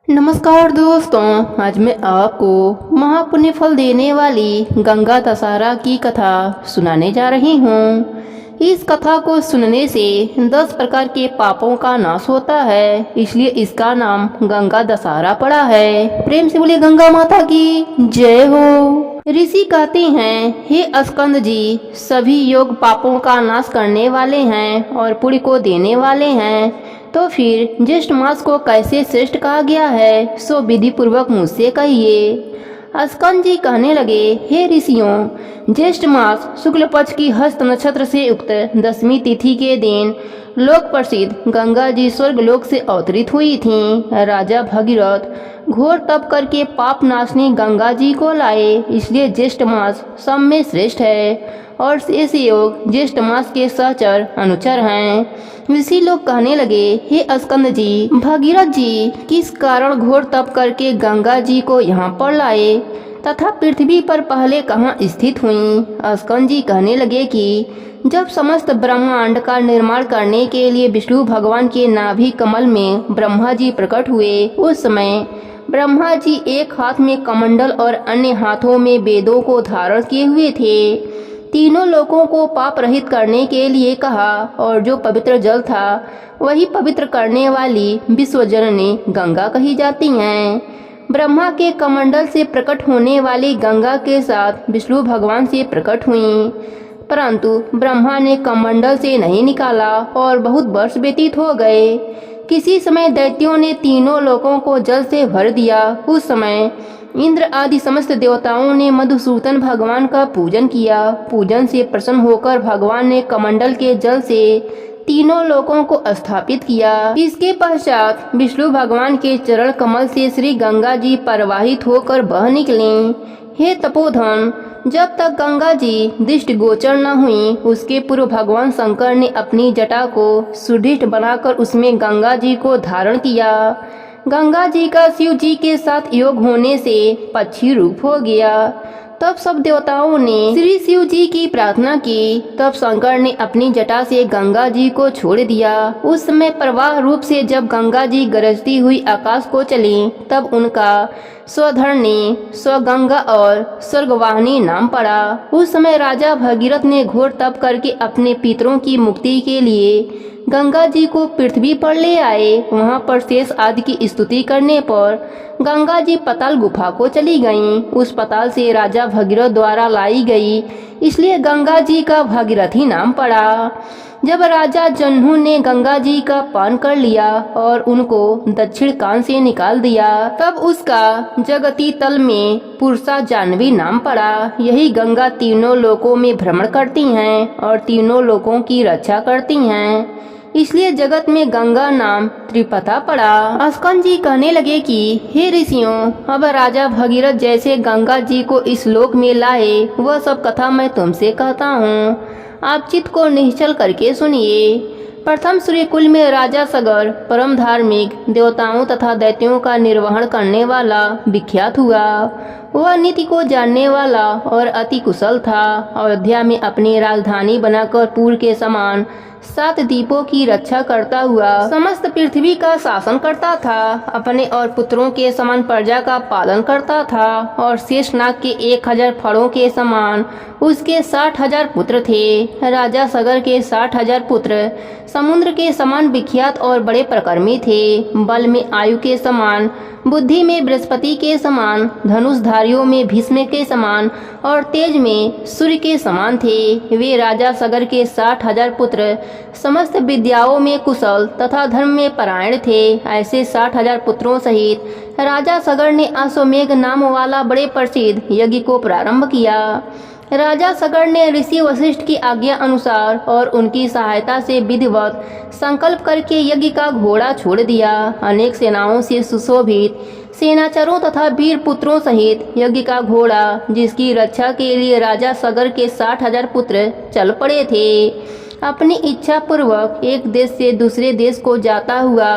नमस्कार दोस्तों, आज मैं आपको महापुण्य फल देने वाली गंगा दशहरा की कथा सुनाने जा रही हूँ। इस कथा को सुनने से 10 प्रकार के पापों का नाश होता है, इसलिए इसका नाम गंगा दशहरा पड़ा है। प्रेम से बोलिए गंगा माता की जय हो। ऋषि कहते हैं, हे स्कंद जी, सभी योग पापों का नाश करने वाले हैं और पुण्य को देने वाले हैं। तो फिर ज्येष्ठ मास को कैसे श्रेष्ठ कहा गया है, सो विधि पूर्वक मुझसे कहिए। स्कंद जी कहने लगे, हे ऋषियों, ज्येष्ठ मास शुक्ल पक्ष की हस्त नक्षत्र से युक्त 10वीं तिथि के दिन लोक प्रसिद्ध गंगा जी स्वर्ग लोक से अवतरित हुई थीं। राजा भगीरथ घोर तप करके पाप नाशनी गंगा जी को लाए, इसलिए ज्येष्ठ मास सब में श्रेष्ठ है और शेष योग ज्येष्ठ मास के सहचर अनुचर हैं। ऋषि लोग कहने लगे, हे स्कंद जी, भगीरथ जी किस कारण घोर तप करके गंगा जी को यहाँ पर लाए तथा पृथ्वी पर पहले कहाँ स्थित हुई। स्कंद जी कहने लगे कि जब समस्त ब्रह्मांड का निर्माण करने के लिए विष्णु भगवान के नाभि कमल में ब्रह्मा जी प्रकट हुए, उस समय ब्रह्मा जी एक हाथ में कमंडल और अन्य हाथों में वेदों को धारण किए हुए थे। तीनों लोगों को पाप रहित करने के लिए कहा और जो पवित्र जल था वही पवित्र करने वाली विश्वजननी गंगा कही जाती हैं। ब्रह्मा के कमंडल से प्रकट होने वाली गंगा के साथ विष्णु भगवान से प्रकट हुई, परंतु ब्रह्मा ने कमंडल से नहीं निकाला और बहुत वर्ष व्यतीत हो गए। किसी समय दैत्यों ने तीनों लोगों को जल से भर दिया। उस समय इंद्र आदि समस्त देवताओं ने मधुसूदन भगवान का पूजन किया। पूजन से प्रसन्न होकर भगवान ने कमंडल के जल से तीनों लोगों को स्थापित किया। इसके पश्चात विष्णु भगवान के चरण कमल से श्री गंगा जी प्रवाहित होकर बह निकली। हे तपोधन, जब तक गंगा जी दृष्टि गोचर न हुई, उसके पूर्व भगवान शंकर ने अपनी जटा को सुदृढ़ बनाकर उसमें गंगा जी को धारण किया। गंगा जी का शिव जी के साथ योग होने से पक्षी रूप हो गया। तब सब देवताओं ने श्री शिव जी की प्रार्थना की। तब शंकर ने अपनी जटा से गंगा जी को छोड़ दिया। उस समय प्रवाह रूप से जब गंगा जी गरजती हुई आकाश को चली, तब उनका स्वधरणी, स्वगंगा और स्वर्गवाहिनी नाम पड़ा। उस समय राजा भगीरथ ने घोर तप करके अपने पितरों की मुक्ति के लिए गंगा जी को पृथ्वी पर ले आए। वहां पर शेष आदि की स्तुति करने पर गंगा जी पताल गुफा को चली गईं। उस पताल से राजा भगीरथ द्वारा लाई गई, इसलिए गंगा जी का भागीरथी नाम पड़ा। जब राजा जन्हू ने गंगा जी का पान कर लिया और उनको दक्षिण कान से निकाल दिया, तब उसका जगती तल में पुरुषा जाह्नवी नाम पड़ा। यही गंगा तीनों लोकों में भ्रमण करती हैं और तीनों लोकों की रक्षा करती हैं, इसलिए जगत में गंगा नाम त्रिपथा पड़ा। स्कंद जी कहने लगे कि हे ऋषियों, अब राजा भगीरथ जैसे गंगा जी को इस लोक में लाए, वह सब कथा मैं तुमसे कहता हूँ। आप चित्त को निश्चल करके सुनिए। प्रथम सूर्यकुल में राजा सगर परम धार्मिक, देवताओं तथा दैत्यों का निर्वहन करने वाला विख्यात हुआ। वह नीति को जानने वाला और अति कुशल था। अयोध्या में अपनी राजधानी बनाकर पूर्व के समान 7 द्वीपों की रक्षा करता हुआ समस्त पृथ्वी का शासन करता था। अपने और पुत्रों के समान प्रजा का पालन करता था और शेषनाग के 1000 फलों के समान उसके 60,000 पुत्र थे। राजा सगर के 60,000 पुत्र समुद्र के समान विख्यात और बड़े प्रकर्मी थे। बल में आयु के समान, बुद्धि में बृहस्पति के समान, धनुषधारियों में भीष्म के समान और तेज में सूर्य के समान थे। वे राजा सगर के 60,000 पुत्र समस्त विद्याओं में कुशल तथा धर्म में परायण थे। ऐसे 60,000 पुत्रों सहित राजा सगर ने अश्वमेघ नाम वाला बड़े प्रसिद्ध यज्ञ को प्रारंभ किया। राजा सगर ने ऋषि वशिष्ठ की आज्ञा अनुसार और उनकी सहायता से विधिवत संकल्प करके यज्ञ का घोड़ा छोड़ दिया। अनेक सेनाओं से सुशोभित सेनाचरों तथा वीर पुत्रों सहित यज्ञ का घोड़ा, जिसकी रक्षा के लिए राजा सगर के 60,000 पुत्र चल पड़े थे, अपनी इच्छा पूर्वक एक देश से दूसरे देश को जाता हुआ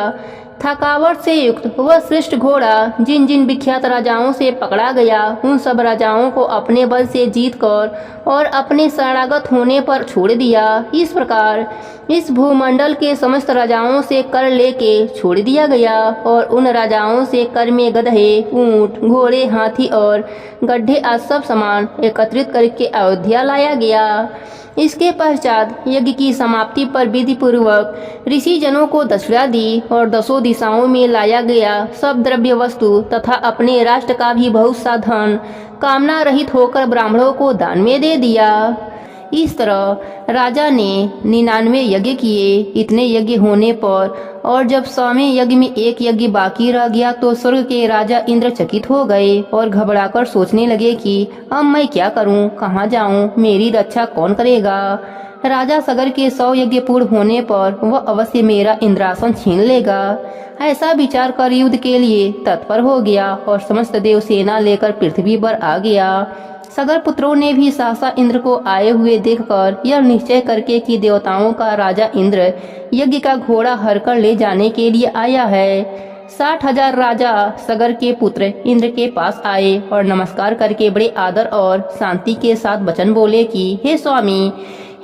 थकावट से युक्त वह श्रेष्ठ घोड़ा जिन जिन विख्यात राजाओं से पकड़ा गया, उन सब राजाओं को अपने बल से जीत कर और अपने शरणागत होने पर छोड़ दिया। इस प्रकार इस भूमंडल के समस्त राजाओं से कर लेके छोड़ दिया गया और उन राजाओं से कर में गधे, ऊंट, घोड़े, हाथी और गड्ढे आदि सब सामान एकत्रित करके अयोध्या लाया गया। इसके पश्चात यज्ञ की समाप्ति पर विधि पूर्वक ऋषि जनों को दक्षिणा दी और 10 दिशाओं में लाया गया सब द्रव्य वस्तु तथा अपने राष्ट्र का भी बहुत सा धन कामना रहित होकर ब्राह्मणों को दान में दे दिया। इस तरह राजा ने 99 यज्ञ किए। इतने यज्ञ होने पर और जब 100वें यज्ञ में एक यज्ञ बाकी रह गया तो स्वर्ग के राजा इंद्र चकित हो गए और घबराकर सोचने लगे कि अब मैं क्या करूं, कहां जाऊं, मेरी रक्षा कौन करेगा। राजा सगर के 100 यज्ञ पूर्ण होने पर वह अवश्य मेरा इंद्रासन छीन लेगा। ऐसा विचार कर युद्ध के लिए तत्पर हो गया और समस्त देव सेना लेकर पृथ्वी पर आ गया। सगर पुत्रों ने भी सहसा इंद्र को आए हुए देखकर यह निश्चय करके कि देवताओं का राजा इंद्र यज्ञ का घोड़ा हरकर ले जाने के लिए आया है। 60,000 राजा सगर के पुत्र इंद्र के पास आए और नमस्कार करके बड़े आदर और शांति के साथ वचन बोले कि हे स्वामी,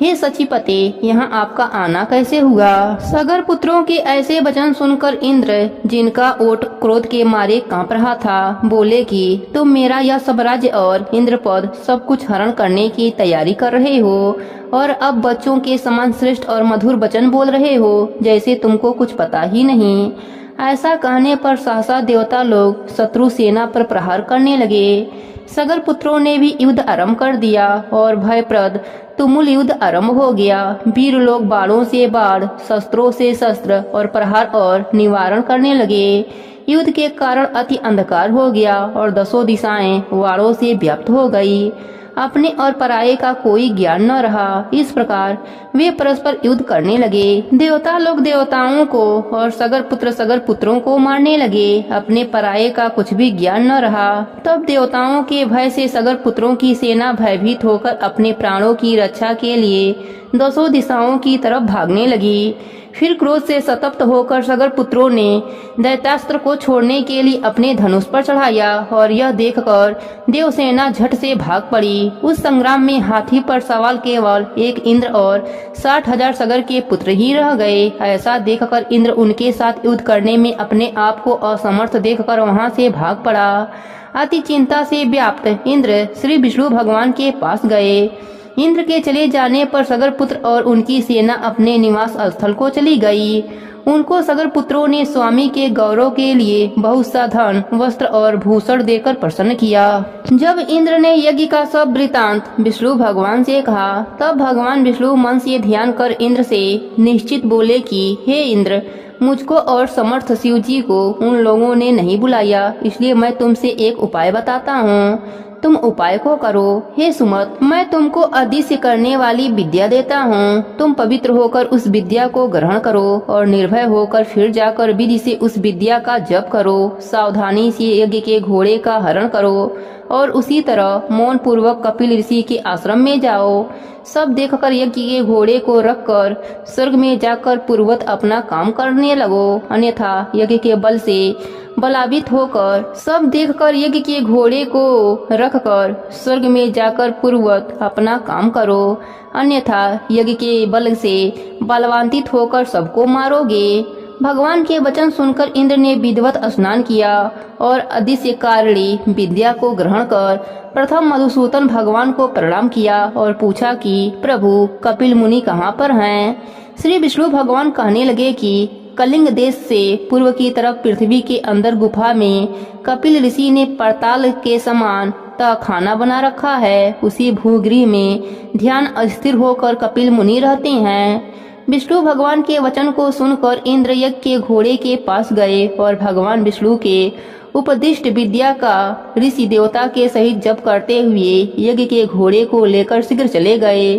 हे सचिपते, यहाँ आपका आना कैसे हुआ। सगर पुत्रों के ऐसे वचन सुनकर इंद्र, जिनका ओठ क्रोध के मारे कांप रहा था, बोले कि तुम मेरा यह सब राज्य और इंद्रपद सब कुछ हरण करने की तैयारी कर रहे हो और अब बच्चों के समान श्रेष्ठ और मधुर वचन बोल रहे हो जैसे तुमको कुछ पता ही नहीं। ऐसा कहने पर सहसा देवता लोग शत्रु सेना पर प्रहार करने लगे। सगर पुत्रों ने भी युद्ध आरंभ कर दिया और भयप्रद तुमुल युद्ध आरंभ हो गया। वीर लोग बाणों से बाण, शस्त्रों से शस्त्र और प्रहार और निवारण करने लगे। युद्ध के कारण अति अंधकार हो गया और 10 दिशाएं वाणों से व्याप्त हो गई। अपने और पराये का कोई ज्ञान न रहा। इस प्रकार वे परस्पर युद्ध करने लगे। देवता लोग देवताओं को और सगर पुत्रों को मारने लगे। अपने पराये का कुछ भी ज्ञान न रहा। तब देवताओं के भय से सगर पुत्रों की सेना भयभीत होकर अपने प्राणों की रक्षा के लिए 10 दिशाओं की तरफ भागने लगी। फिर क्रोध से संतप्त होकर सगर पुत्रों ने दैत्यास्त्र को छोड़ने के लिए अपने धनुष पर चढ़ाया और यह देखकर देवसेना झट से भाग पड़ी। उस संग्राम में हाथी पर सवार केवल एक इंद्र और 60,000 सगर के पुत्र ही रह गए। ऐसा देखकर इंद्र उनके साथ युद्ध करने में अपने आप को असमर्थ देखकर वहां से भाग पड़ा। अति चिंता से व्याप्त इंद्र श्री विष्णु भगवान के पास गए। इंद्र के चले जाने पर सगर पुत्र और उनकी सेना अपने निवास स्थल को चली गई। उनको सगर पुत्रों ने स्वामी के गौरव के लिए बहुत सा धन, वस्त्र और भूषण देकर प्रसन्न किया। जब इंद्र ने यज्ञ का सब वृतांत विष्णु भगवान से कहा, तब भगवान विष्णु मन से ध्यान कर इंद्र से निश्चित बोले कि हे इंद्र, मुझको और समर्थ शिव जी को उन लोगों ने नहीं बुलाया, इसलिए मैं तुमसे एक उपाय बताता हूँ। तुम उपाय को करो। हे सुमत, मैं तुमको अदृश्य करने वाली विद्या देता हूँ। तुम पवित्र होकर उस विद्या को ग्रहण करो और निर्भय होकर फिर जाकर विधि से उस विद्या का जप करो। सावधानी से यज्ञ के घोड़े का हरण करो और उसी तरह मौन पूर्वक कपिल ऋषि के आश्रम में जाओ। सब देखकर यज्ञ के घोड़े को रखकर स्वर्ग में जाकर पूर्वत अपना काम करने लगो, अन्यथा यज्ञ के बल से बलावित होकर सब देखकर यज्ञ के घोड़े को रखकर स्वर्ग में जाकर पूर्वत अपना काम करो, अन्यथा यज्ञ के बल से बलवान्वित होकर सबको मारोगे। भगवान के वचन सुनकर इंद्र ने विधिवत स्नान किया और अदृश्य कारणी विद्या को ग्रहण कर प्रथम मधुसूदन भगवान को प्रणाम किया और पूछा कि प्रभु, कपिल मुनि कहाँ पर हैं। श्री विष्णु भगवान कहने लगे कि कलिंग देश से पूर्व की तरफ पृथ्वी के अंदर गुफा में कपिल ऋषि ने पाताल के समान खाना बना रखा है। उसी भूगृह में ध्यान अस्थिर होकर कपिल मुनि रहते हैं। विष्णु भगवान के वचन को सुनकर इंद्र यज्ञ के घोड़े के पास गए और भगवान विष्णु के उपदिष्ट विद्या का ऋषि देवता के सहित जप करते हुए यज्ञ के घोड़े को लेकर शीघ्र चले गए।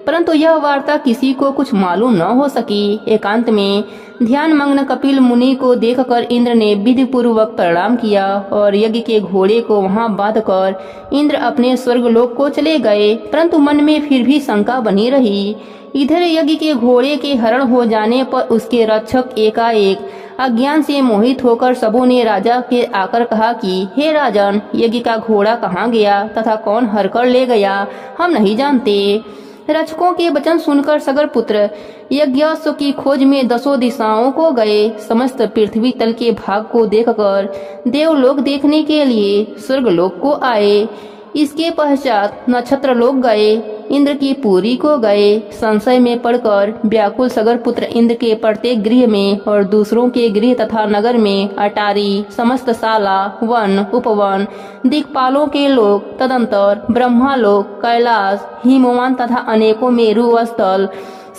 परंतु यह वार्ता किसी को कुछ मालूम न हो सकी। एकांत में ध्यान मग्न कपिल मुनि को देखकर इंद्र ने विधि पूर्वक प्रणाम किया और यज्ञ के घोड़े को वहां बांधकर इंद्र अपने स्वर्गलोक को चले गए। परंतु मन में फिर भी शंका बनी रही। इधर यज्ञ के घोड़े के हरण हो जाने पर उसके रक्षक एकाएक अज्ञान से मोहित होकर सबों ने राजा के आकर कहा कि हे राजन, यज्ञ का घोड़ा कहाँ गया तथा कौन हर कर ले गया, हम नहीं जानते। रक्षकों के वचन सुनकर सगर पुत्र यज्ञाश्व की खोज में 10 दिशाओं को गए। समस्त पृथ्वी तल के भाग को देखकर देवलोक देखने के लिए स्वर्गलोक को आए। इसके पश्चात नक्षत्र लोक गए, इंद्र की पुरी को गए। संशय में पड़कर व्याकुल सगर पुत्र इंद्र के प्रत्येक गृह में और दूसरों के गृह तथा नगर में अटारी, समस्त शाला, वन, उपवन, दिक्पालों के लोक, तदंतर ब्रह्मालोक, कैलाश, हिमवान तथा अनेकों मेरु स्थल,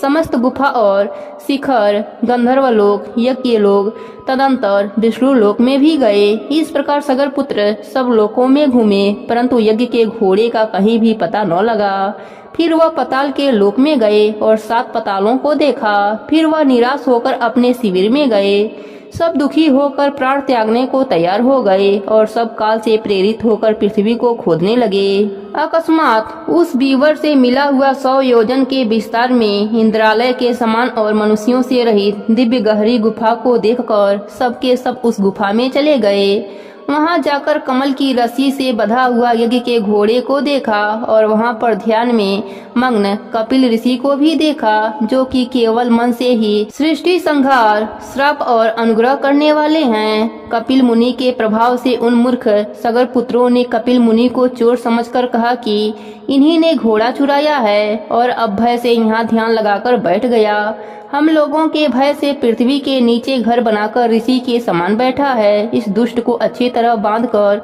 समस्त गुफा और शिखर, गंधर्वलोक, यज्ञलोक, तदंतर विष्णु लोक में भी गए। इस प्रकार सगर पुत्र सब लोकों में घूमे, परंतु यज्ञ के घोड़े का कहीं भी पता न लगा। फिर वह पताल के लोक में गए और 7 पतालों को देखा। फिर वह निराश होकर अपने शिविर में गए। सब दुखी होकर प्राण त्यागने को तैयार हो गए और सब काल से प्रेरित होकर पृथ्वी को खोदने लगे। अकस्मात उस बीवर से मिला हुआ 100 योजन के विस्तार में इंद्रालय के समान और मनुष्यों से रहित दिव्य गहरी गुफा को देखकर सबके सब उस गुफा में चले गए। वहां जाकर कमल की रस्सी से बंधा हुआ यज्ञ के घोड़े को देखा और वहां पर ध्यान में मग्न कपिल ऋषि को भी देखा, जो कि केवल मन से ही सृष्टि संहार, श्राप और अनुग्रह करने वाले हैं। कपिल मुनि के प्रभाव से उन मूर्ख सगर पुत्रों ने कपिल मुनि को चोर समझकर कहा कि इन्हीं ने घोड़ा चुराया है और अब भय से यहाँ ध्यान लगाकर बैठ गया। हम लोगों के भय से पृथ्वी के नीचे घर बनाकर ऋषि के समान बैठा है। इस दुष्ट को अच्छी तरह बांधकर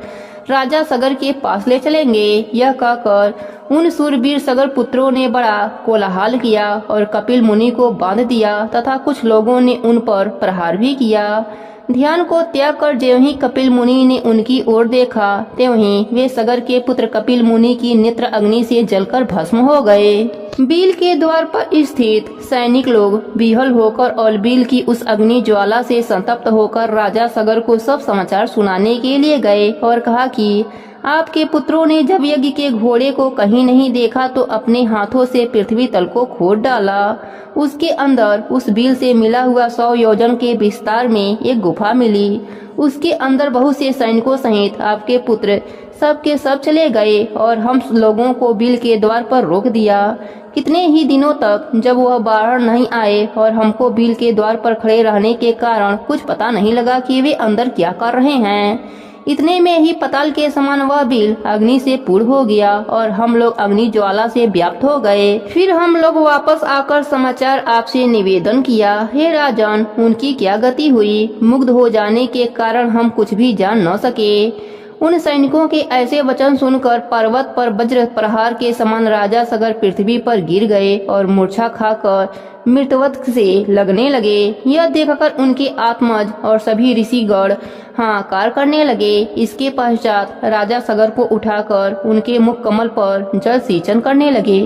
राजा सगर के पास ले चलेंगे। यह कहकर उन सूरवीर सगर पुत्रों ने बड़ा कोलाहल किया और कपिल मुनि को बांध दिया तथा कुछ लोगों ने उन पर प्रहार भी किया। ध्यान को त्याग कर ज्यों ही कपिल मुनि ने उनकी ओर देखा, त्यों ही वे सगर के पुत्र कपिल मुनि की नेत्र अग्नि से जलकर भस्म हो गए। बील के द्वार पर स्थित सैनिक लोग विह्वल होकर और बील की उस अग्नि ज्वाला से संतप्त होकर राजा सगर को सब समाचार सुनाने के लिए गए और कहा कि आपके पुत्रों ने जब यज्ञ के घोड़े को कहीं नहीं देखा तो अपने हाथों से पृथ्वी तल को खोद डाला। उसके अंदर उस बील से मिला हुआ 100 योजन के विस्तार में एक गुफा मिली। उसके अंदर बहुत से सैनिकों सहित आपके पुत्र सब के सब चले गए और हम लोगों को बील के द्वार पर रोक दिया। कितने ही दिनों तक जब वह बाहर नहीं आए और हमको बील के द्वार पर खड़े रहने के कारण कुछ पता नहीं लगा कि वे अंदर क्या कर रहे हैं। इतने में ही पताल के समान वह बिल अग्नि से पूर्ण हो गया और हम लोग अग्नि ज्वाला से व्याप्त हो गए। फिर हम लोग वापस आकर समाचार आपसे निवेदन किया। हे राजन, उनकी क्या गति हुई? मुग्ध हो जाने के कारण हम कुछ भी जान न सके। उन सैनिकों के ऐसे वचन सुनकर पर्वत पर वज्र प्रहार के समान राजा सगर पृथ्वी पर गिर गए और मूर्छा खाकर मृतवत से लगने लगे। यह देखकर उनके आत्मज और सभी ऋषिगण हाहाकार करने लगे। इसके पश्चात राजा सगर को उठाकर उनके मुख कमल पर जल सिंचन करने लगे।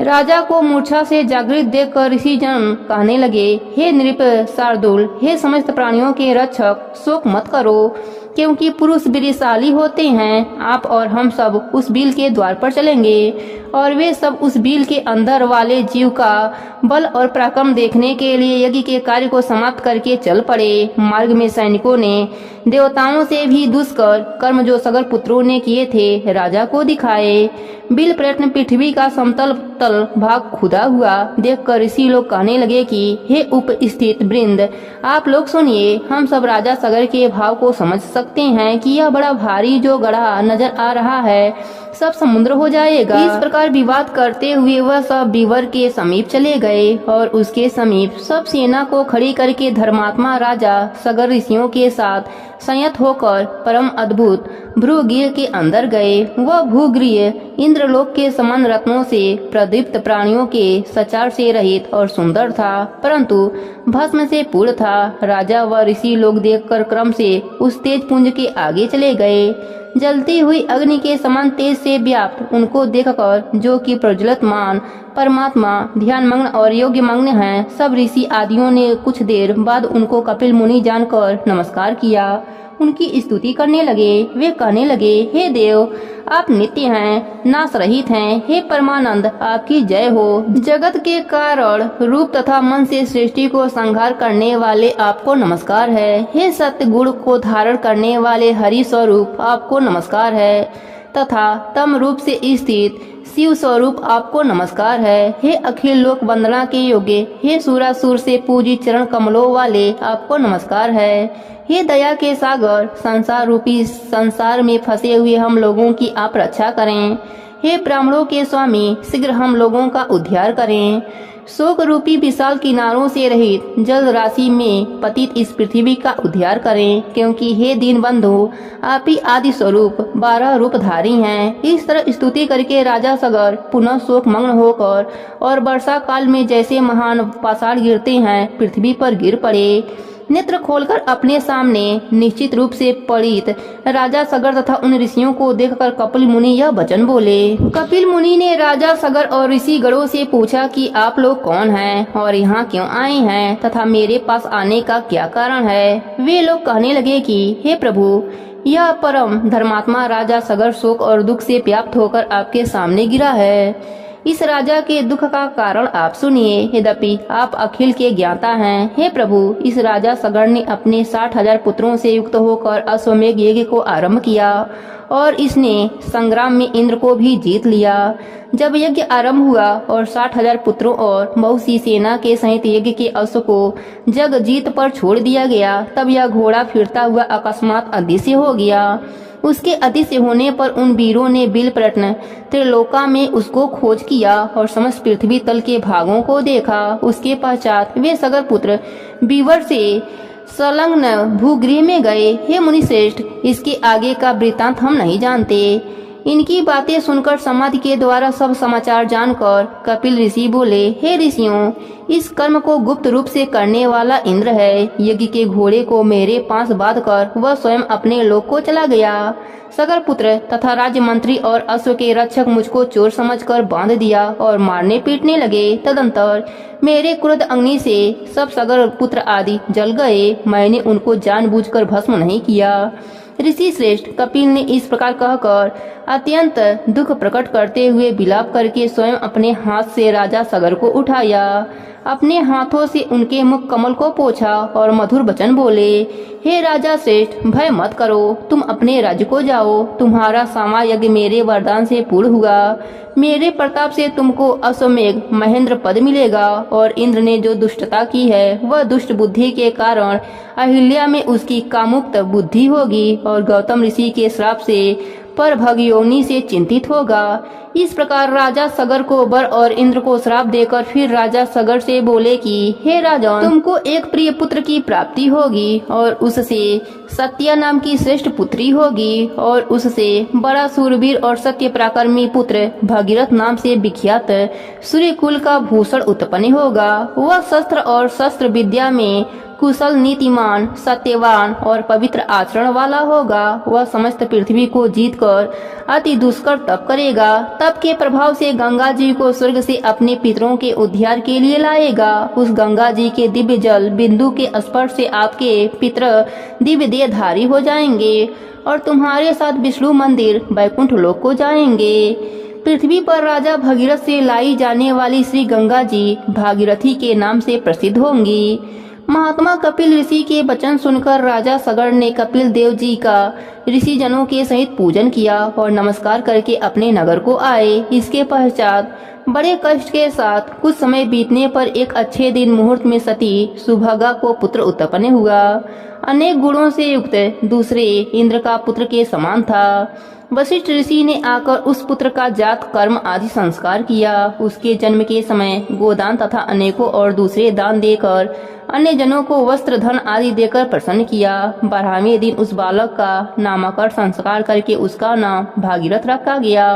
राजा को मूर्छा से जागृत देखकर ऋषि जन कहने लगे, हे नृप शार्दूल, हे समस्त प्राणियों के रक्षक, शोक मत करो, क्योंकि पुरुष वीरशाली होते हैं। आप और हम सब उस बिल के द्वार पर चलेंगे और वे सब उस बिल के अंदर वाले जीव का बल और पराक्रम देखने के लिए यज्ञ के कार्य को समाप्त करके चल पड़े। मार्ग में सैनिकों ने देवताओं से भी दुष्कर कर्म जो सगर पुत्रों ने किए थे राजा को दिखाए। बिल प्रयत्न पृथ्वी का समतल तल भाग खुदा हुआ देखकर ऋषि लोग कहने लगे कि हे उपस्थित वृंद, आप लोग सुनिए। हम सब राजा सगर के भाव को समझ सकते हैं कि यह बड़ा भारी जो गढ़ा नजर आ रहा है सब समुद्र हो जाएगा। इस प्रकार विवाद करते हुए वह सब बीवर के समीप चले गए और उसके समीप सब सेना को खड़ी करके धर्मात्मा राजा सगर ऋषियों के साथ संयत होकर परम अद्भुत भ्रूगृह के अंदर गए। वह भूगृह इंद्रलोक के समान रत्नों से प्रदीप्त प्राणियों के सचार से रहित और सुंदर था, परंतु भस्म से पूर्ण था। राजा व ऋषि लोग देखकर क्रम से उस तेज पुंज के आगे चले गए। जलती हुई अग्नि के समान तेज से व्याप्त उनको देखकर, जो कि प्रज्वलितमान परमात्मा ध्यान मग्न और योग्य मग्न हैं, सब ऋषि आदियों ने कुछ देर बाद उनको कपिल मुनि जानकर नमस्कार किया। उनकी स्तुति करने लगे। वे कहने लगे, हे देव, आप नित्य हैं, नाश रहित हैं। हे परमानंद, आपकी जय हो। जगत के कारण रूप तथा मन से सृष्टि को संहार करने वाले आपको नमस्कार है। हे सत्य गुण को धारण करने वाले हरि स्वरूप आपको नमस्कार है, तथा तम रूप से स्थित शिव स्वरूप आपको नमस्कार है। हे अखिल लोक वंदना के योग्य, हे सुरासुर से पूजित चरण कमलों वाले आपको नमस्कार है। हे दया के सागर, संसार रूपी संसार में फंसे हुए हम लोगों की आप रक्षा करें। हे ब्राह्मणों के स्वामी, शीघ्र हम लोगों का उद्धार करें। शोक रूपी विशाल किनारों से रहित जल राशि में पतित इस पृथ्वी का उद्धार करें, क्योंकि हे दीन बंधु, आप ही आदि स्वरूप 12 रूपधारी हैं। इस तरह स्तुति करके राजा सगर पुनः शोक मग्न होकर और वर्षा काल में जैसे महान पाषाण गिरते हैं, पृथ्वी पर गिर पड़े। नेत्र खोलकर अपने सामने निश्चित रूप से पड़ित राजा सगर तथा उन ऋषियों को देखकर कपिल मुनि यह वचन बोले। कपिल मुनि ने राजा सगर और ऋषि गणों से पूछा कि आप लोग कौन हैं और यहाँ क्यों आए हैं तथा मेरे पास आने का क्या कारण है। वे लोग कहने लगे कि हे प्रभु, यह परम धर्मात्मा राजा सगर शोक और दुख से व्याप्त होकर आपके सामने गिरा है। इस राजा के दुख का कारण आप सुनिए। यद्यपि आप अखिल के ज्ञाता हैं, हे प्रभु, इस राजा सगर ने अपने 60,000 पुत्रों से युक्त होकर अश्वमेघ यज्ञ को आरंभ किया और इसने संग्राम में इंद्र को भी जीत लिया। जब यज्ञ आरंभ हुआ और 60,000 पुत्रों और बहुत सी सेना के सहित यज्ञ के अश्व को जग जीत पर छोड़ दिया गया, तब यह घोड़ा फिरता हुआ अकस्मात अदृश्य हो गया। उसके अदृश्य होने पर उन वीरों ने बिल प्रत्न त्रिलोका में उसको खोज किया और समस्त पृथ्वी तल के भागों को देखा। उसके पश्चात वे सगर पुत्र बीवर से संलग्न भूगृह में गए। हे मुनिश्रेष्ठ, इसके आगे का वृत्तांत हम नहीं जानते। इनकी बातें सुनकर समाधि के द्वारा सब समाचार जानकर कपिल ऋषि बोले, हे ऋषियों, इस कर्म को गुप्त रूप से करने वाला इंद्र है। यज्ञ के घोड़े को मेरे पास बांध कर वह स्वयं अपने लोक को चला गया। सगर पुत्र तथा राज्य मंत्री और अश्व के रक्षक मुझको चोर समझकर बांध दिया और मारने पीटने लगे। तदंतर मेरे क्रोध अग्नि से सब सगर पुत्र आदि जल गए। मैंने उनको जानबूझकर भस्म नहीं किया। ऋषि श्रेष्ठ, कपिल ने इस प्रकार कहकर अत्यंत दुख प्रकट करते हुए विलाप करके स्वयं अपने हाथ से राजा सगर को उठाया, अपने हाथों से उनके मुख कमल को पोंछा और मधुर वचन बोले, हे राजा श्रेष्ठ, भय मत करो, तुम अपने राज्य को जाओ। तुम्हारा सामा यज्ञ मेरे वरदान से पूर्ण हुआ। मेरे प्रताप से तुमको अश्वमेघ महेंद्र पद मिलेगा और इंद्र ने जो दुष्टता की है वह दुष्ट बुद्धि के कारण अहिल्या में उसकी कामुक्त बुद्धि होगी और गौतम ऋषि के श्राप से पर भगयोनि से चिंतित होगा। इस प्रकार राजा सगर को वर और इंद्र को श्राप देकर फिर राजा सगर से बोले कि हे राजन, तुमको एक प्रिय पुत्र की प्राप्ति होगी और उससे सत्या नाम की श्रेष्ठ पुत्री होगी और उससे बड़ा सूरवीर और सत्य पराक्रमी पुत्र भगीरथ नाम से विख्यात सूर्य कुल का भूषण उत्पन्न होगा। वह शस्त्र और शस्त्र विद्या में कुशल, नीतिमान, सत्यवान और पवित्र आचरण वाला होगा। वह समस्त पृथ्वी को जीतकर अति दुष्कर तप करेगा। तप के प्रभाव से गंगा जी को स्वर्ग से अपने पितरों के उद्धार के लिए लाएगा। उस गंगा जी के दिव्य जल बिंदु के स्पर्श से आपके पितर दिव्य देहधारी हो जाएंगे और तुम्हारे साथ विष्णु मंदिर वैकुंठ लोक को जाएंगे। पृथ्वी पर राजा भगीरथ से लाई जाने वाली श्री गंगा जी भागीरथी के नाम से प्रसिद्ध होंगी। महात्मा कपिल ऋषि के वचन सुनकर राजा सगर ने कपिल देव जी का ऋषि जनों के सहित पूजन किया और नमस्कार करके अपने नगर को आए। इसके पश्चात बड़े कष्ट के साथ कुछ समय बीतने पर एक अच्छे दिन मुहूर्त में सती सुभगा को पुत्र उत्पन्न हुआ। अनेक गुणों से युक्त दूसरे इंद्र का पुत्र के समान था। वशिष्ठ ऋषि ने आकर उस पुत्र का जात कर्म आदि संस्कार किया। उसके जन्म के समय गोदान तथा अनेकों और दूसरे दान देकर अन्य जनों को वस्त्र धन आदि देकर प्रसन्न किया। 12वें दिन उस बालक का नामकरण संस्कार करके उसका नाम भागीरथ रखा गया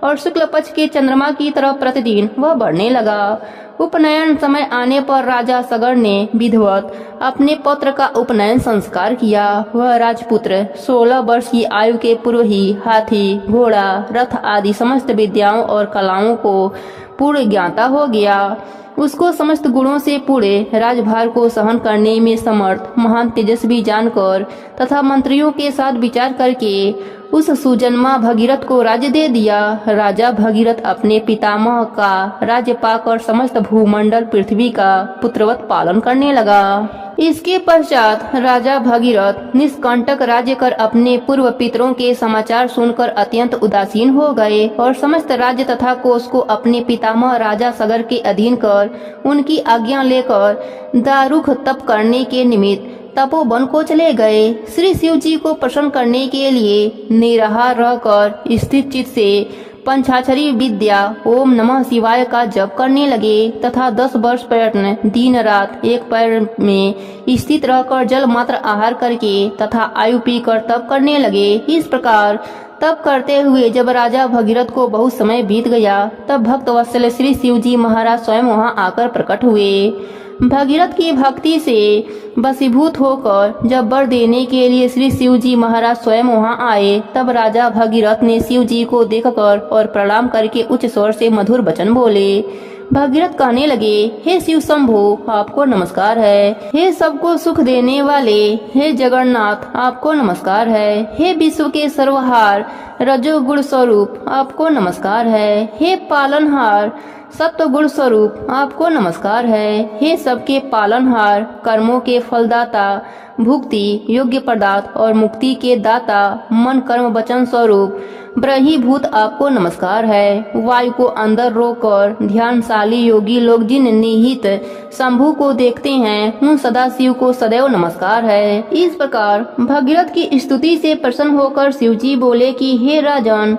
और शुक्ल पक्ष के चंद्रमा की तरह प्रतिदिन वह बढ़ने लगा। उपनयन समय आने पर राजा सगर ने विधिवत अपने पुत्र का उपनयन संस्कार किया। वह राजपुत्र 16 वर्ष की आयु के पूर्व ही हाथी, घोड़ा, रथ आदि समस्त विद्याओं और कलाओं को पूर्ण ज्ञाता हो गया। उसको समस्त गुणों से पूरे राजभार को सहन करने में समर्थ महान तेजस्वी जानकर तथा मंत्रियों के साथ विचार करके उस सुजन्मा भगीरथ को राज्य दे दिया। राजा भगीरथ अपने पितामह का राज्य पाकर समस्त भूमंडल पृथ्वी का पुत्रवत पालन करने लगा। इसके पश्चात राजा भगीरथ निष्कंटक राज्य कर अपने पूर्व पितरों के समाचार सुनकर अत्यंत उदासीन हो गए और समस्त राज्य तथा कोष को अपने पितामह राजा सगर के अधीन कर उनकी आज्ञा लेकर दारुक तप करने के निमित्त तपोवन को चले गए। श्री शिव जी को प्रसन्न करने के लिए निराहार रहकर स्थिर चित्त से पंचाक्षरी विद्या ओम नमः शिवाय का जप करने लगे तथा 10 वर्ष पर्यटन दिन रात एक पैर में स्थित रहकर जल मात्र आहार करके तथा आयु पीकर तप करने लगे। इस प्रकार तप करते हुए जब राजा भगीरथ को बहुत समय बीत गया तब भक्त वत्सल श्री शिव जी महाराज स्वयं वहां आकर प्रकट हुए। भगीरथ की भक्ति से वशीभूत होकर जब वर देने के लिए श्री शिव जी महाराज स्वयं वहां आए तब राजा भगीरथ ने शिव जी को देखकर और प्रणाम करके उच्च स्वर से मधुर वचन बोले। भगीरथ कहने लगे, हे शिव शंभु आपको नमस्कार है। हे सबको सुख देने वाले हे जगन्नाथ आपको नमस्कार है। हे विश्व के सर्वहार रजोगुण स्वरूप आपको नमस्कार है। हे पालनहार सत्व गुण स्वरूप आपको नमस्कार है। हे सबके पालनहार कर्मों के फलदाता भुक्ति योग्य पदार्थ और मुक्ति के दाता मन कर्म वचन स्वरूप ब्रहीभूत आपको नमस्कार है। वायु को अंदर रोककर ध्यानशाली योगी लोग जिन निहित शंभु को देखते हैं उन सदाशिव को सदैव नमस्कार है। इस प्रकार भगीरथ की स्तुति से प्रसन्न होकर शिव जी बोले कि हे राजन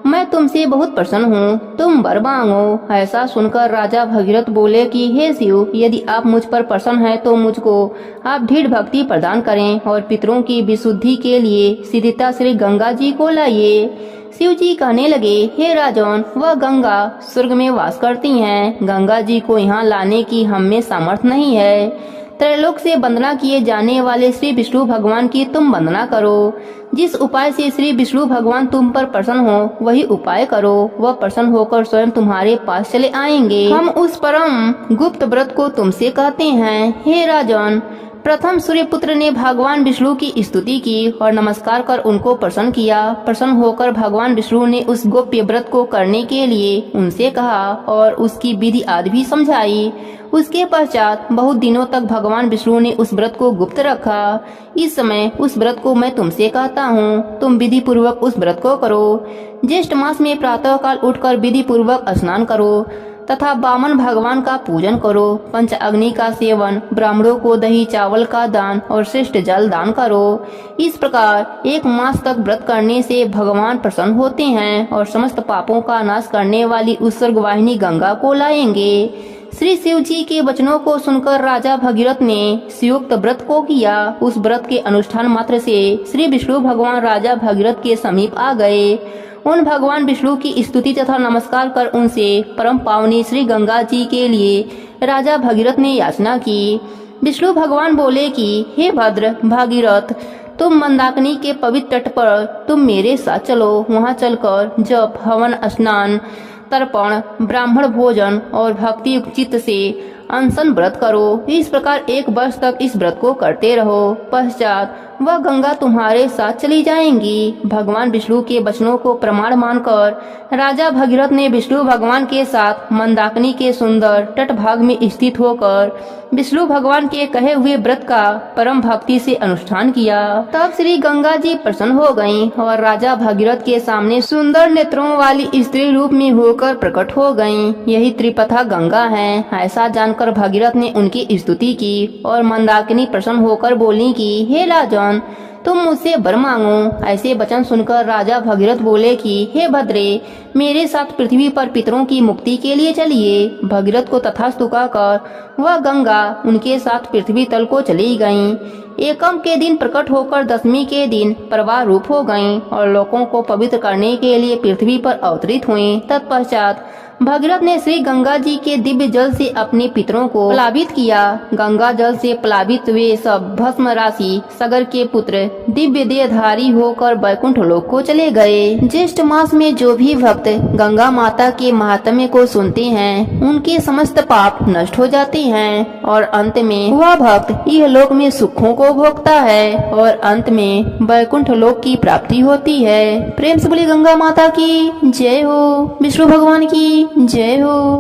मैं तुमसे बहुत प्रसन्न हूँ, तुम वर मांगो। ऐसा सुनकर राजा भगीरथ बोले कि हे शिव यदि आप मुझ पर प्रसन्न हैं तो मुझको आप दृढ़ भक्ति प्रदान करें और पितरों की विशुद्धि के लिए सिद्धिता श्री गंगा जी को लाइए। शिव जी कहने लगे, हे राजन वह गंगा स्वर्ग में वास करती हैं। गंगा जी को यहाँ लाने की हम में सामर्थ्य नहीं है। त्रैलोक से वंदना किए जाने वाले श्री विष्णु भगवान की तुम वंदना करो। जिस उपाय से श्री विष्णु भगवान तुम पर प्रसन्न हो वही उपाय करो। वह प्रसन्न होकर स्वयं तुम्हारे पास चले आएंगे। हम उस परम गुप्त व्रत को तुमसे कहते हैं। हे राजन प्रथम सूर्यपुत्र ने भगवान विष्णु की स्तुति की और नमस्कार कर उनको प्रसन्न किया। प्रसन्न होकर भगवान विष्णु ने उस गोप्य व्रत को करने के लिए उनसे कहा और उसकी विधि आदि भी समझाई। उसके पश्चात बहुत दिनों तक भगवान विष्णु ने उस व्रत को गुप्त रखा। इस समय उस व्रत को मैं तुमसे कहता हूँ, तुम विधि पूर्वक उस व्रत को करो। ज्येष्ठ मास में प्रातः काल उठकर विधि पूर्वक स्नान करो तथा वामन भगवान का पूजन करो। पंच अग्नि का सेवन, ब्राह्मणों को दही चावल का दान और श्रेष्ठ जल दान करो। इस प्रकार 1 मास तक व्रत करने से भगवान प्रसन्न होते हैं और समस्त पापों का नाश करने वाली उस स्वर्गवाहिनी गंगा को लाएंगे। श्री शिव जी के वचनों को सुनकर राजा भगीरथ ने शिवोक्त व्रत को किया। उस व्रत के अनुष्ठान मात्र से श्री विष्णु भगवान राजा भगीरथ के समीप आ गए। उन भगवान विष्णु की स्तुति तथा नमस्कार कर उनसे परम पावनी श्री गंगा जी के लिए राजा भगीरथ ने याचना की। विष्णु भगवान बोले कि हे भद्र भागीरथ तुम मंदाकिनी के पवित्र तट पर तुम मेरे साथ चलो। वहां चलकर जप हवन स्नान तर्पण ब्राह्मण भोजन और भक्ति युक्त चित्त से अनशन व्रत करो। इस प्रकार 1 वर्ष तक इस व्रत को करते रहो। पश्चात वह गंगा तुम्हारे साथ चली जाएंगी। भगवान विष्णु के वचनों को प्रमाण मानकर राजा भगीरथ ने विष्णु भगवान के साथ मंदाकिनी के सुंदर तट भाग में स्थित होकर विष्णु भगवान के कहे हुए व्रत का परम भक्ति से अनुष्ठान किया। तब श्री गंगा जी प्रसन्न हो गयीं और राजा भगीरथ के सामने सुंदर नेत्रों वाली स्त्री रूप में होकर प्रकट हो गयीं। यही त्रिपथा गंगा है। ऐसा जानकर भगीरथ ने उनकी स्तुति की और मंदाकिनी प्रसन्न होकर बोली कि हे राजन तुम मुझसे वर मांगो। ऐसे वचन सुनकर राजा भगीरथ बोले कि हे भद्रे मेरे साथ पृथ्वी पर पितरों की मुक्ति के लिए चलिए। भगीरथ को तथास्तु कहकर वह गंगा उनके साथ पृथ्वी तल को चली गईं। एकम के दिन प्रकट होकर दशमी के दिन प्रवाह रूप हो गईं और लोगों को पवित्र करने के लिए पृथ्वी पर अवतरित हुईं। तत्पश्चात भगीरथ ने श्री गंगा जी के दिव्य जल से अपने पितरों को प्लावित किया। गंगा जल से प्लावित वे सब भस्म राशि सगर के पुत्र दिव्य देहधारी होकर वैकुंठ लोक को चले गए। ज्येष्ठ मास में जो भी भक्त गंगा माता के महात्म्य को सुनते हैं उनके समस्त पाप नष्ट हो जाते हैं और अंत में वह भक्त यह लोक में सुखों को भोगता है और अंत में वैकुंठ लोक की प्राप्ति होती है। प्रेम से बोली गंगा माता की जय हो, विष्णु भगवान की जय हो।